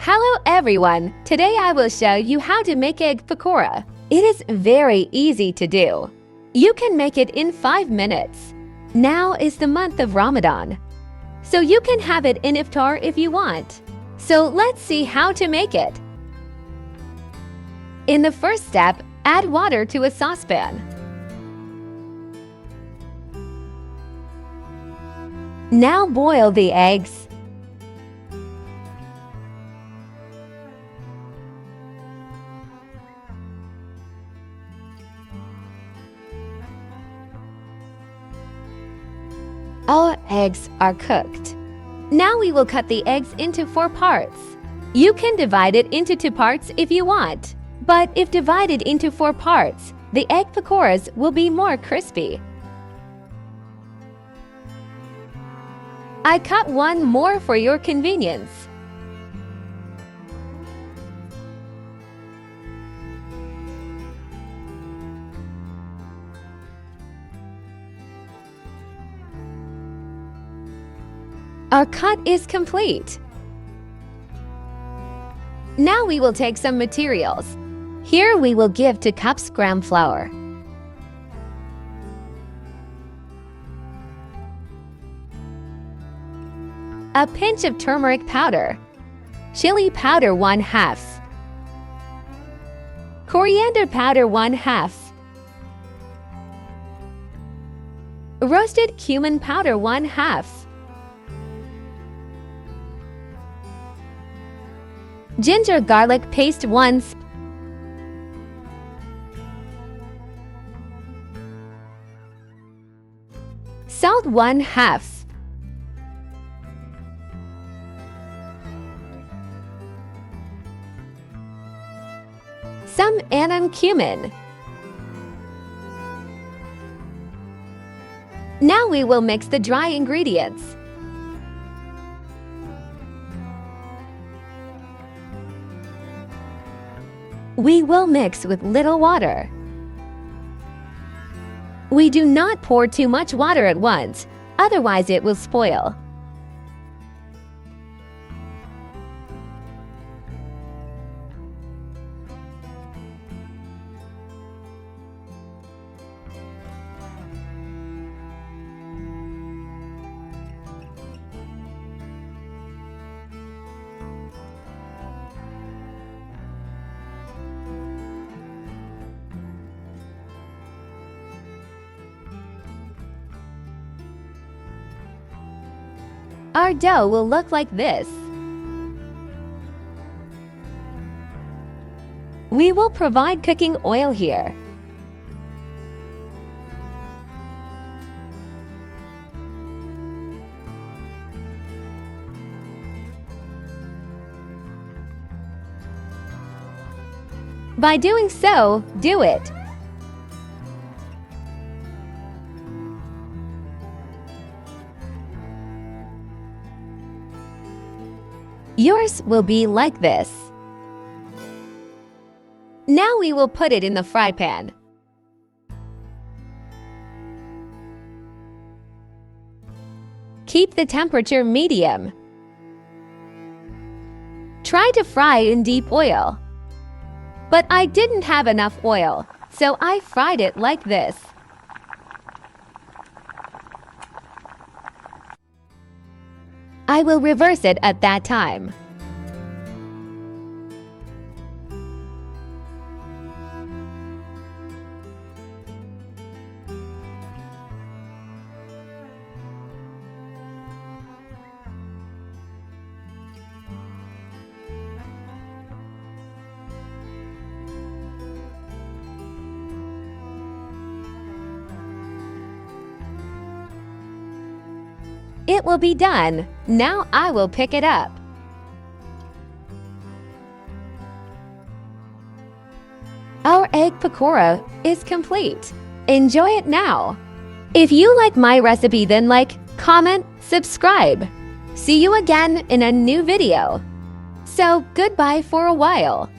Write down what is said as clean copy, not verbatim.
Hello everyone! Today I will show you how to make egg pakora. It is very easy to do. You can make it in 5 minutes. Now is the month of Ramadan, so you can have it in iftar if you want. So let's see how to make it. In the first step, add water to a saucepan. Now boil the eggs. All eggs are cooked. Now we will cut the eggs into 4 parts. You can divide it into 2 parts if you want, but if divided into 4 parts, the egg pakoras will be more crispy. I cut one more for your convenience. Our cut is complete. Now we will take some materials. Here we will give 2 cups gram flour, a pinch of turmeric powder, chili powder 1/2, coriander powder 1/2, roasted cumin powder 1/2, ginger garlic paste 1 sp, salt 1/2, some anam cumin. Now we will mix the dry ingredients. We will mix with little water. We do not pour too much water at once, otherwise it will spoil. Our dough will look like this. We will provide cooking oil here. By doing so, do it. Yours will be like this. Now we will put it in the fry pan. Keep the temperature medium. Try to fry in deep oil. But I didn't have enough oil, so I fried it like this. I will reverse it at that time. It will be done. Now I will pick it up. Our egg pakora is complete. Enjoy it now. If you like my recipe, then like, comment, subscribe. See you again in a new video. So goodbye for a while.